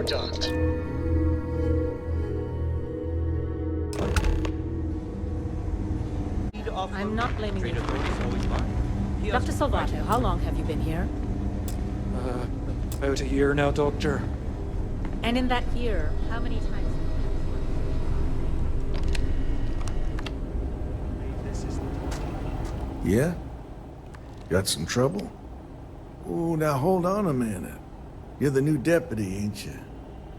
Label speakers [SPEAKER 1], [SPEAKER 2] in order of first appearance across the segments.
[SPEAKER 1] docked.
[SPEAKER 2] I'm not blaming you. Dr. Salvato, how long have you been here?
[SPEAKER 3] About a year now, Doctor.
[SPEAKER 2] And in that year, how many times?
[SPEAKER 4] Yeah? Got some trouble? Oh, now hold on a minute. You're the new deputy, ain't you?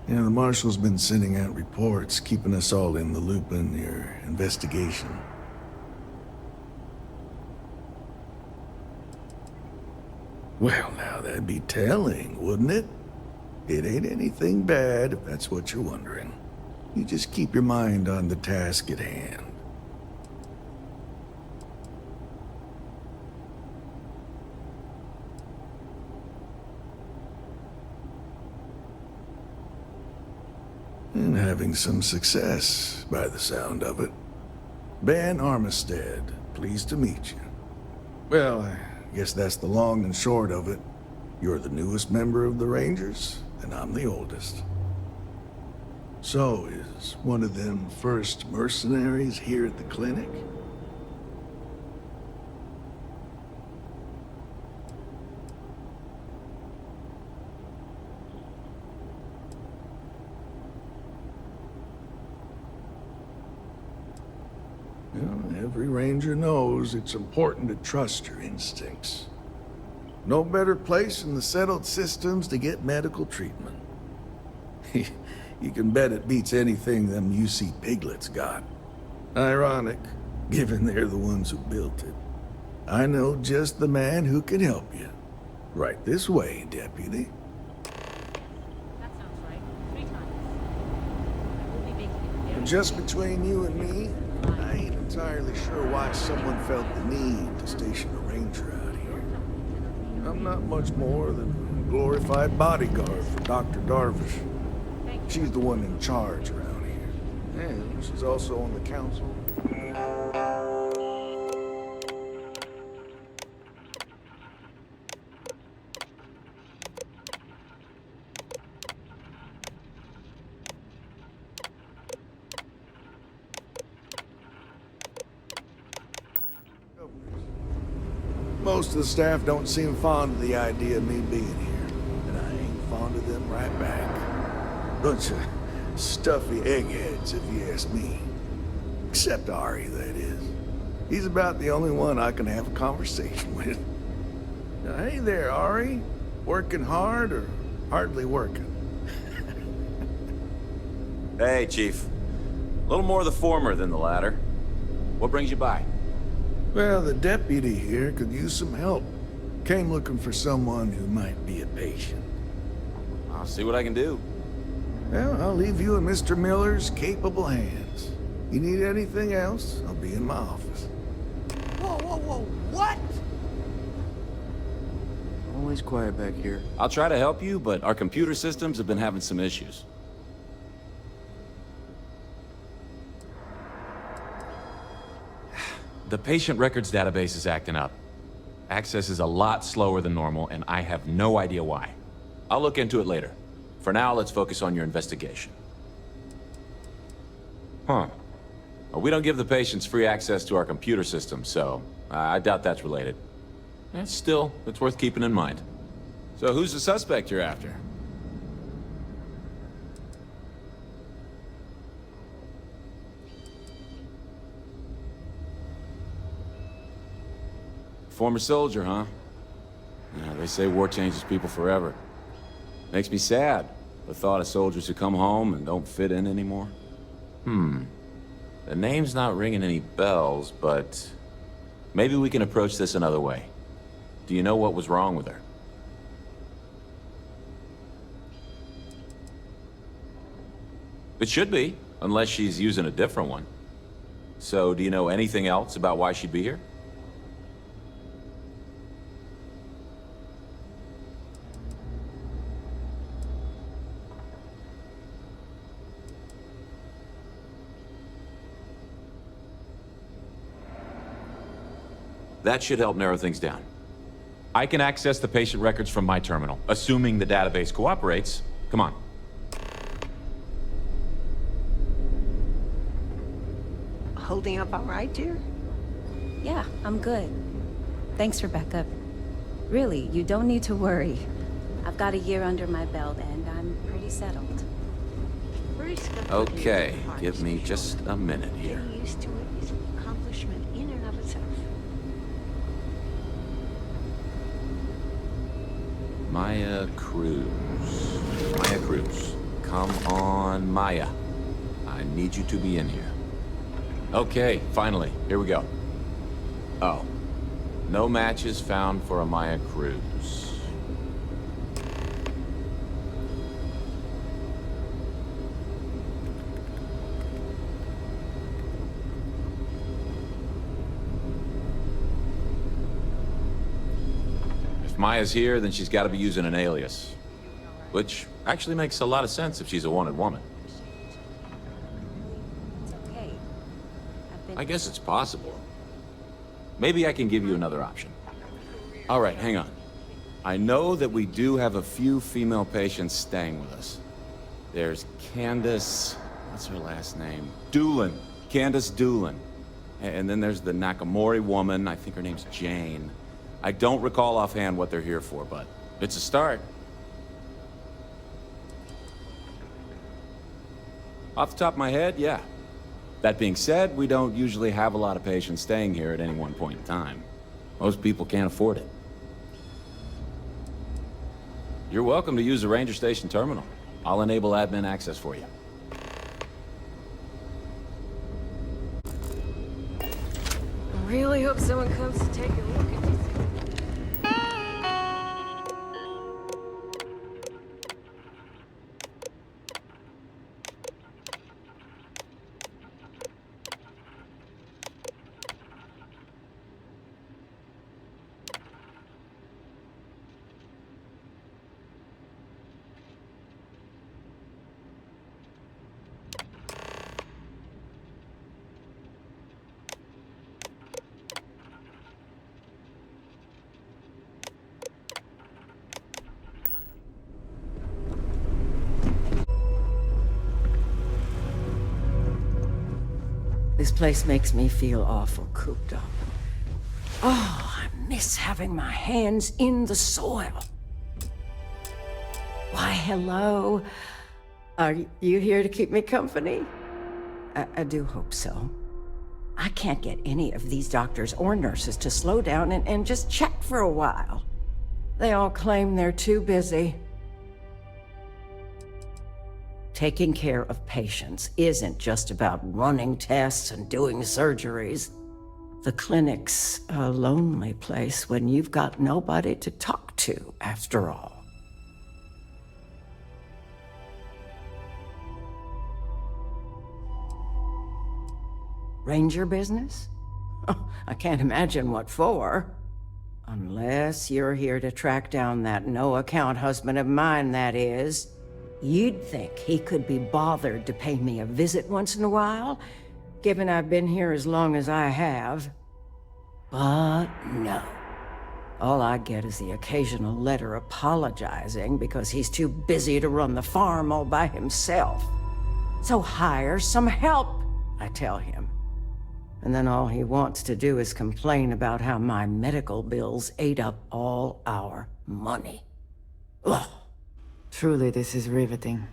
[SPEAKER 4] You know, the marshal's been sending out reports, keeping us all in the loop in your investigation. Well, now that'd be telling, wouldn't it? It ain't anything bad, if that's what you're wondering. You just keep your mind on the task at hand. And having some success, by the sound of it. Ben Armistead, pleased to meet you. Well, I guess that's the long and short of it. You're the newest member of the Rangers, and I'm the oldest. So, is one of them first mercenaries here at the clinic? Well, every ranger knows it's important to trust your instincts. No better place in the settled systems to get medical treatment. You can bet it beats anything them UC piglets got. Ironic, given they're the ones who built it. I know just the man who can help you. Right this way, Deputy.
[SPEAKER 2] That sounds right. 3 times. I will be making it very
[SPEAKER 4] Just between you and me, I ain't entirely sure why someone felt the need to station a ranger out here. I'm not much more than a glorified bodyguard for Dr. Darvish. She's the one in charge around here. And she's also on the council. Most of the staff don't seem fond of the idea of me being here, and I ain't fond of them right back. Bunch of stuffy eggheads, if you ask me. Except Ari, that is. He's about the only one I can have a conversation with. Now, hey there, Ari. Working hard or hardly working?
[SPEAKER 5] Hey, Chief. A little more the former than the latter. What brings you by?
[SPEAKER 4] Well, the deputy here could use some help. Came looking for someone who might be a patient.
[SPEAKER 5] I'll see what I can do.
[SPEAKER 4] Well, I'll leave you in Mr. Miller's capable hands. You need anything else, I'll be in my office.
[SPEAKER 6] Whoa, whoa, whoa, what?
[SPEAKER 7] Always quiet back here.
[SPEAKER 5] I'll try to help you, but our computer systems have been having some issues. The patient records database is acting up. Access is a lot slower than normal, and I have no idea why. I'll look into it later. For now, let's focus on your investigation. Huh. Well, we don't give the patients free access to our computer system, so I doubt that's related. Still, it's worth keeping in mind. So who's the suspect you're after? Former soldier, huh? Yeah, they say war changes people forever. Makes me sad, the thought of soldiers who come home and don't fit in anymore. The name's not ringing any bells, but maybe we can approach this another way. Do you know what was wrong with her? It should be, unless she's using a different one. So, do you know anything else about why she'd be here? That should help narrow things down. I can access the patient records from my terminal, assuming the database cooperates. Come on.
[SPEAKER 1] holding up all right, dear?
[SPEAKER 3] Yeah, I'm good. Thanks for backup. Really, you don't need to worry. I've got a year under my belt and I'm pretty settled.
[SPEAKER 5] Okay, give me just a minute here.
[SPEAKER 1] Getting used to it is an accomplishment in and of itself.
[SPEAKER 5] Maya Cruz. Maya Cruz. Come on, Maya. I need you to be in here. Okay, finally. Here we go. Oh. No matches found for a Maya Cruz. If Maya's here, then she's got to be using an alias. Which actually makes a lot of sense if she's a wanted woman.
[SPEAKER 3] It's okay.
[SPEAKER 5] I guess it's possible. Maybe I can give you another option. All right, hang on. I know that we do have a few female patients staying with us. There's Candace... what's her last name? Doolin. Candace Doolin. And then there's the Nakamori woman. I think her name's Jane. I don't recall offhand what they're here for, but it's a start. Off the top of my head, yeah. That being said, we don't usually have a lot of patients staying here at any one point in time. Most people can't afford it. You're welcome to use the Ranger Station terminal. I'll enable admin access for you.
[SPEAKER 1] I really hope someone comes to take a look at this.
[SPEAKER 8] This place makes me feel awful cooped up. Oh, I miss having my hands in the soil. Why, hello. Are you here to keep me company? I do hope so. I can't get any of these doctors or nurses to slow down and just chat for a while. They all claim they're too busy. Taking care of patients isn't just about running tests and doing surgeries. The clinic's a lonely place when you've got nobody to talk to, after all. Ranger business? Oh, I can't imagine what for. Unless you're here to track down that no-account husband of mine, that is. You'd think he could be bothered to pay me a visit once in a while, given I've been here as long as I have. But no. All I get is the occasional letter apologizing because he's too busy to run the farm all by himself. So hire some help, I tell him. And then all he wants to do is complain about how my medical bills ate up all our money. Ugh.
[SPEAKER 9] Truly, this is riveting.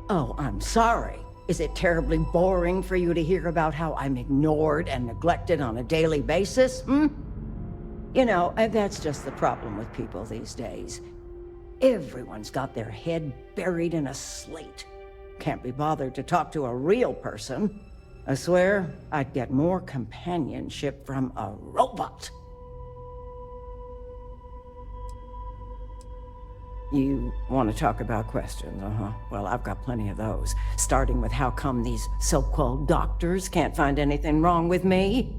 [SPEAKER 8] Oh, I'm sorry. Is it terribly boring for you to hear about how I'm ignored and neglected on a daily basis, You know, that's just the problem with people these days. Everyone's got their head buried in a slate. Can't be bothered to talk to a real person. I swear, I'd get more companionship from a robot. You want to talk about questions, Well, I've got plenty of those. Starting with how come these so-called doctors can't find anything wrong with me?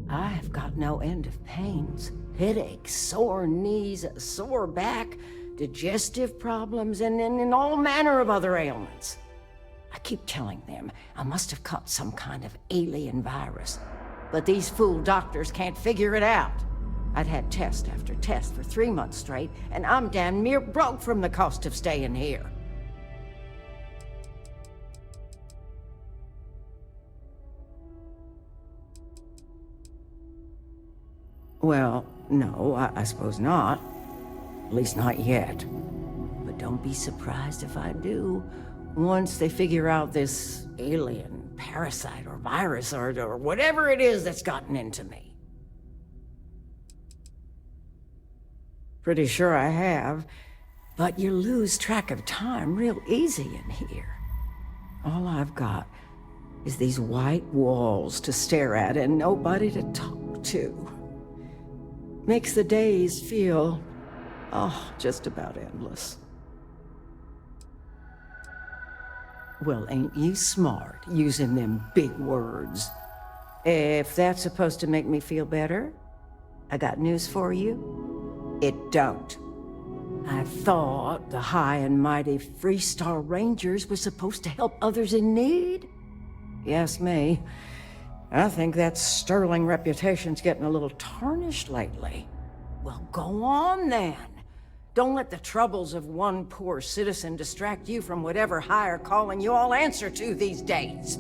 [SPEAKER 8] I've got no end of pains. Headaches, sore knees, a sore back, digestive problems, and all manner of other ailments. I keep telling them I must have caught some kind of alien virus. But these fool doctors can't figure it out. I'd had test after test for 3 months straight, and I'm damn near broke from the cost of staying here. Well, no, I suppose not. At least not yet. But don't be surprised if I do. Once they figure out this alien, parasite, or virus, or whatever it is that's gotten into me. Pretty sure I have. But you lose track of time real easy in here. All I've got is these white walls to stare at and nobody to talk to. Makes the days feel, just about endless. Well, ain't you smart using them big words? If that's supposed to make me feel better, I got news for you. It don't. I thought the high and mighty Freestar Rangers were supposed to help others in need. You ask me, I think that sterling reputation's getting a little tarnished lately. Well, go on then. Don't let the troubles of one poor citizen distract you from whatever higher calling you all answer to these days.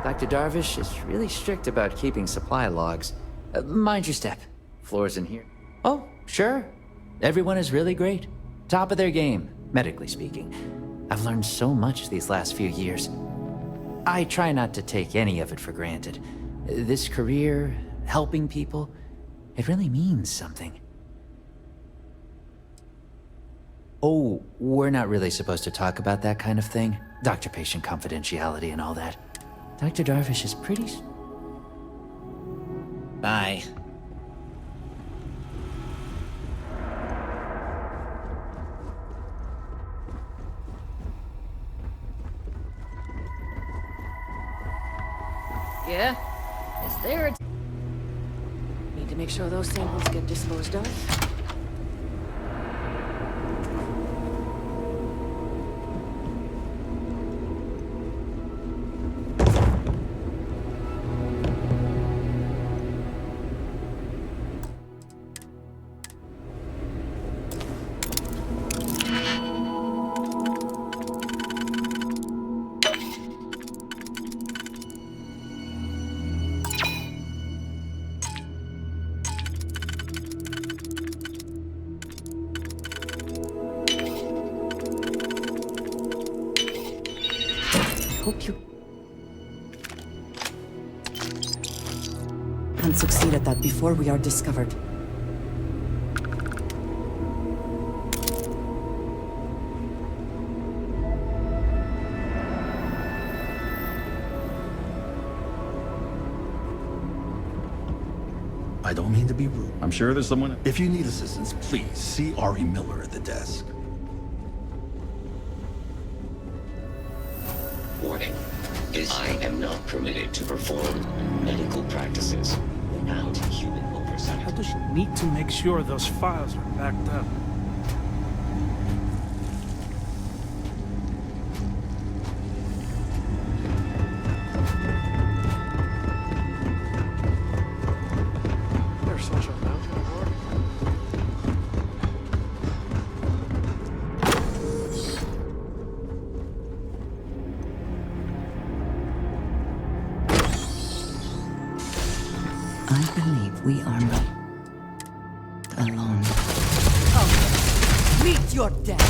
[SPEAKER 10] Dr. Darvish is really strict about keeping supply logs. Mind your step. Floor's in here. Oh, sure. Everyone is really great. Top of their game, medically speaking. I've learned so much these last few years. I try not to take any of it for granted. This career, helping people, it really means something. Oh, we're not really supposed to talk about that kind of thing. Doctor-patient confidentiality and all that. Dr. Darvish is pretty... Bye.
[SPEAKER 1] Yeah? Is there a...
[SPEAKER 3] Need to make sure those samples get disposed of.
[SPEAKER 9] Hope you can succeed at that before we are discovered.
[SPEAKER 11] I don't mean to be rude.
[SPEAKER 12] I'm sure there's someone...
[SPEAKER 11] If you need assistance, please see Ari Miller at the desk.
[SPEAKER 13] Warning. I am not permitted to perform medical practices without human oversight.
[SPEAKER 14] I just need to make sure those files are backed up.
[SPEAKER 12] There's social bounty reward.
[SPEAKER 9] I believe we are not alone.
[SPEAKER 6] Come, meet your death.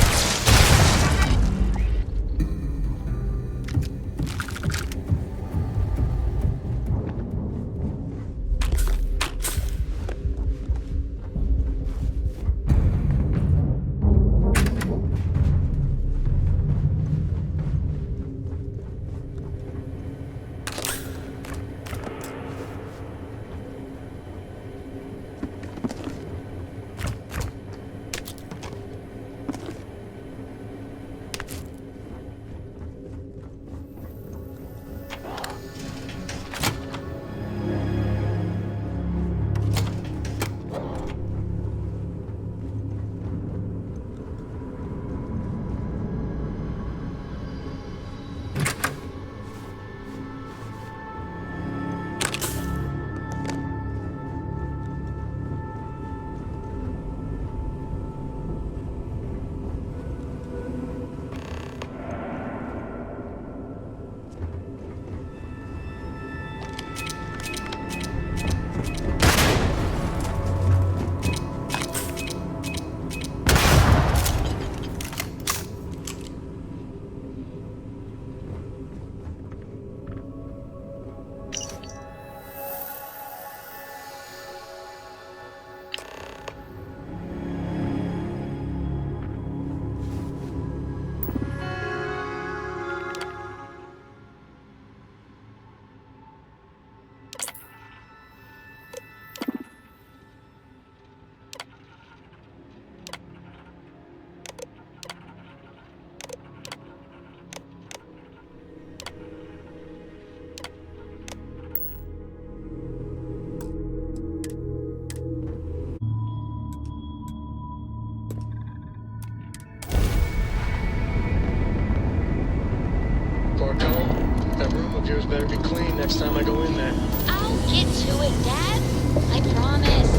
[SPEAKER 12] of yours better be clean next time I go in there.
[SPEAKER 15] I'll get to it, Dad. I promise.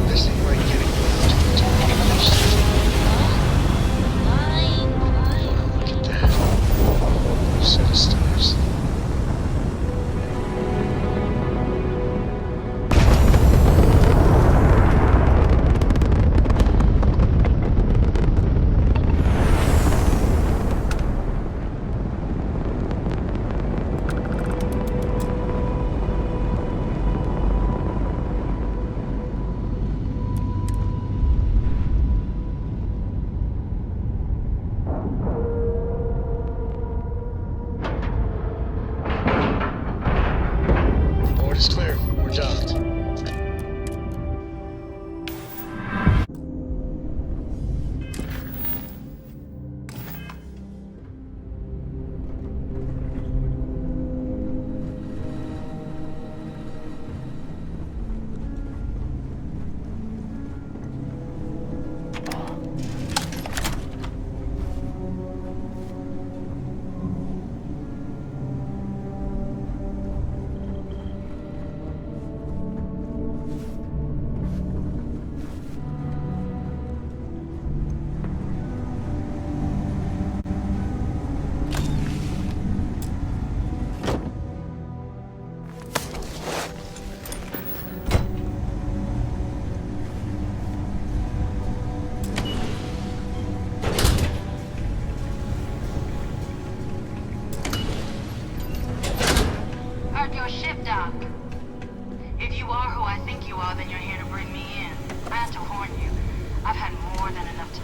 [SPEAKER 12] This ain't like getting left to
[SPEAKER 15] Fine, fine.
[SPEAKER 12] Look at that. Set of stars. It's clear. We're docked.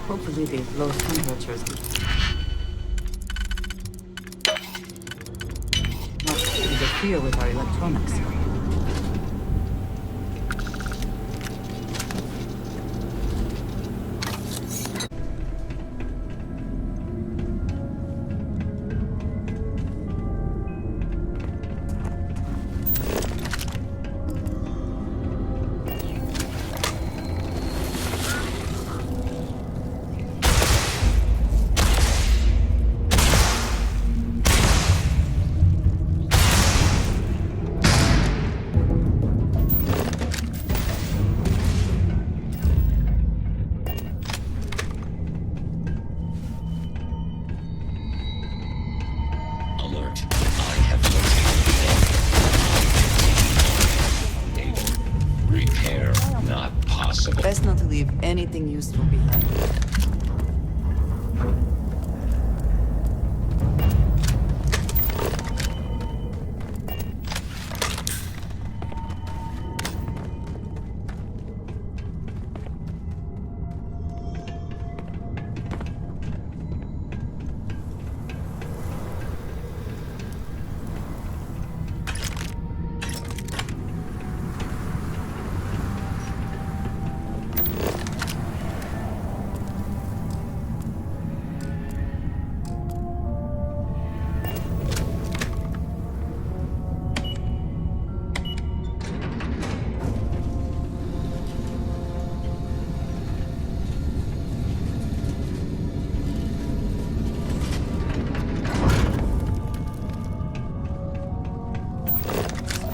[SPEAKER 9] Hopefully they've lost temperatures. Must interfere with our electronics.
[SPEAKER 6] Best not to leave anything useful behind.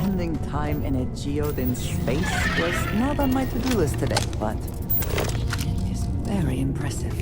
[SPEAKER 6] Spending time in a geode in space was not on my to-do list today, but it is very impressive.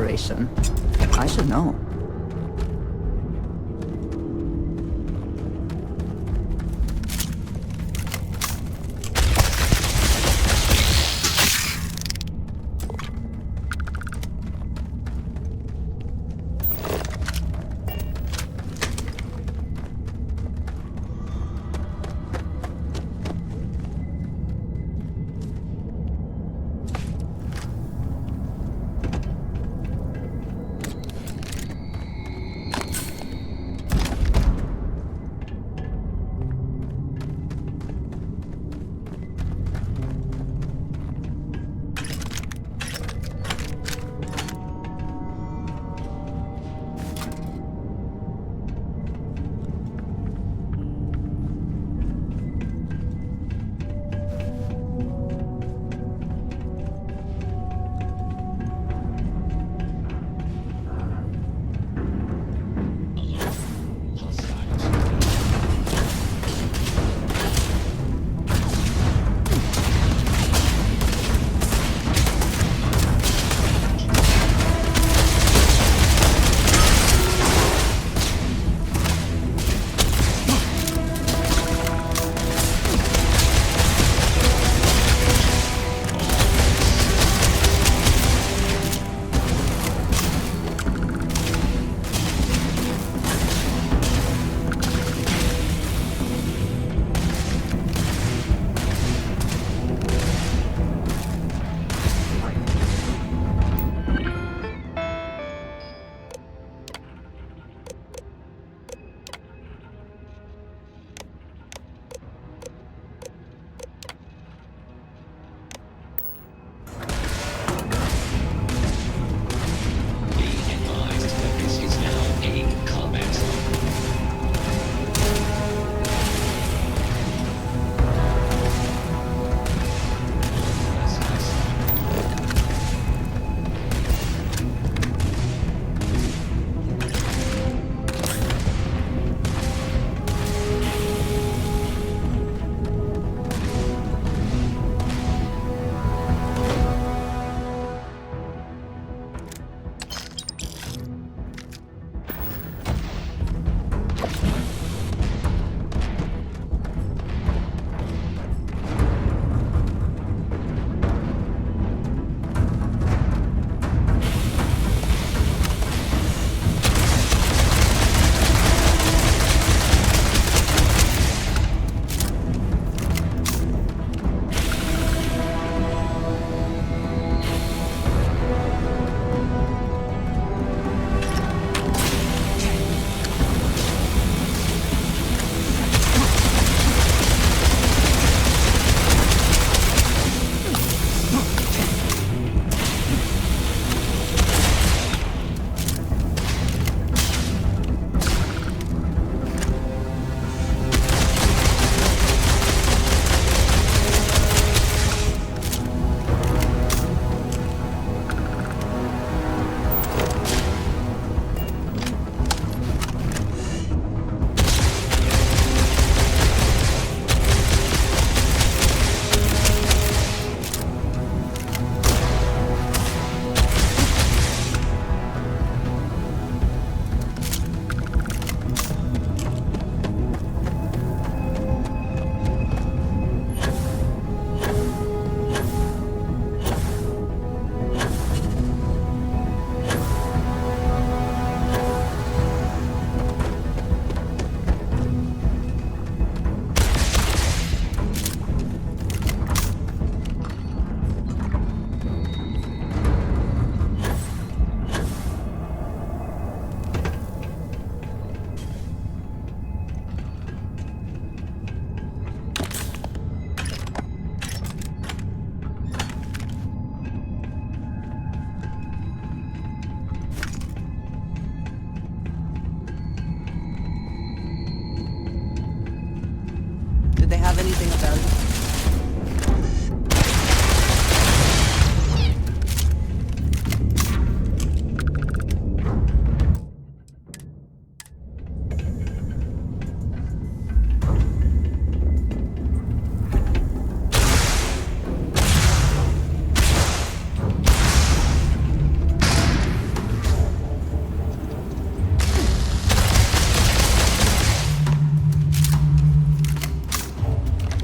[SPEAKER 6] Federation. I should know.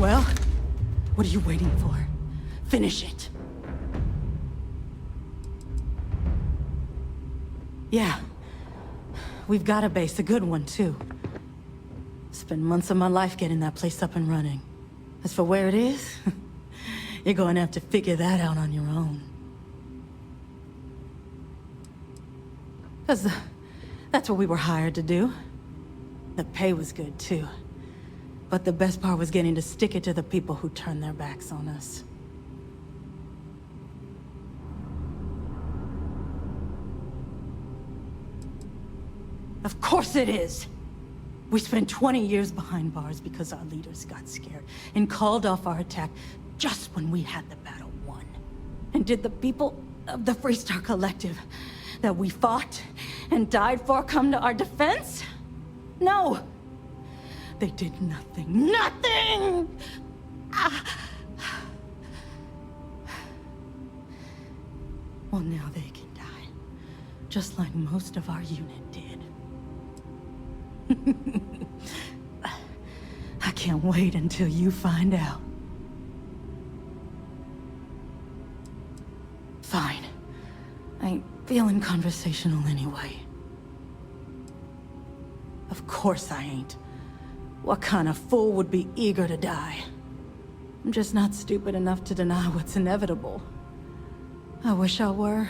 [SPEAKER 16] Well, what are you waiting for? Finish it. Yeah. We've got a base, a good one, too. Spent months of my life getting that place up and running. As for where it is, you're going to have to figure that out on your own. Because that's what we were hired to do. The pay was good, too. But the best part was getting to stick it to the people who turned their backs on us. Of course it is! We spent 20 years behind bars because our leaders got scared and called off our attack just when we had the battle won. And did the people of the Freestar Collective that we fought and died for come to our defense? No! They did nothing. Nothing! Well, now they can die. Just like most of our unit did. I can't wait until you find out. Fine. I ain't feeling conversational anyway. Of course I ain't. What kind of fool would be eager to die? I'm just not stupid enough to deny what's inevitable. I wish I were.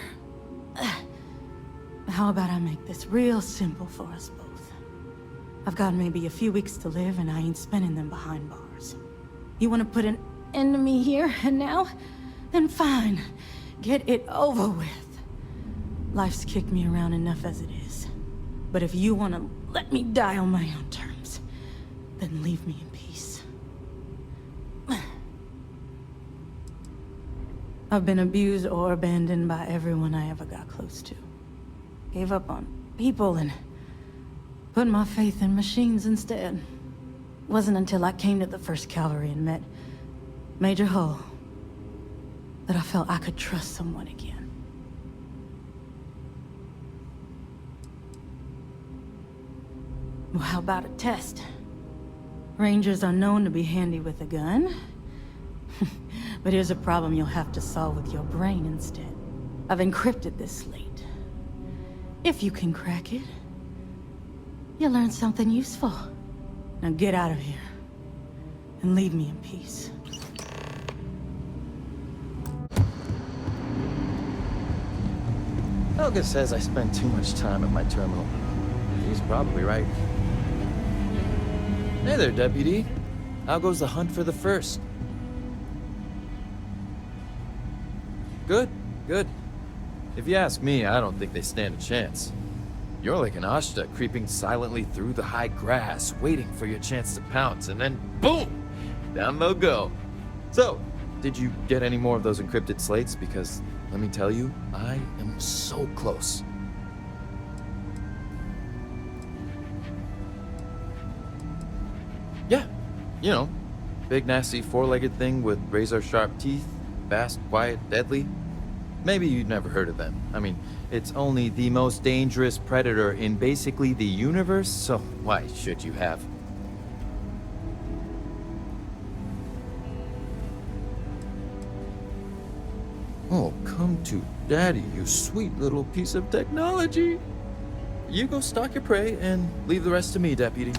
[SPEAKER 16] How about I make this real simple for us both? I've got maybe a few weeks to live, and I ain't spending them behind bars. You want to put an end to me here and now? Then fine. Get it over with. Life's kicked me around enough as it is. But if you want to let me die on my own terms, then leave me in peace. I've been abused or abandoned by everyone I ever got close to. Gave up on people and put my faith in machines instead. Wasn't until I came to the 1st Cavalry and met Major Hull that I felt I could trust someone again. Well, how about a test? Rangers are known to be handy with a gun. But here's a problem you'll have to solve with your brain instead. I've encrypted this slate. If you can crack it, you'll learn something useful. Now get out of here. And leave me in peace.
[SPEAKER 17] Helga says I spend too much time at my terminal. He's probably right. Hey there, Deputy. How goes the hunt for the first? Good, good. If you ask me, I don't think they stand a chance. You're like an Ashta creeping silently through the high grass, waiting for your chance to pounce, and then boom! Down they'll go. So, did you get any more of those encrypted slates? Because, let me tell you, I am so close. Yeah, you know, big nasty four-legged thing with razor-sharp teeth, fast, quiet, deadly. Maybe you've never heard of them. I mean, it's only the most dangerous predator in basically the universe, so why should you have? Oh, come to Daddy, you sweet little piece of technology. You go stalk your prey and leave the rest to me, Deputy.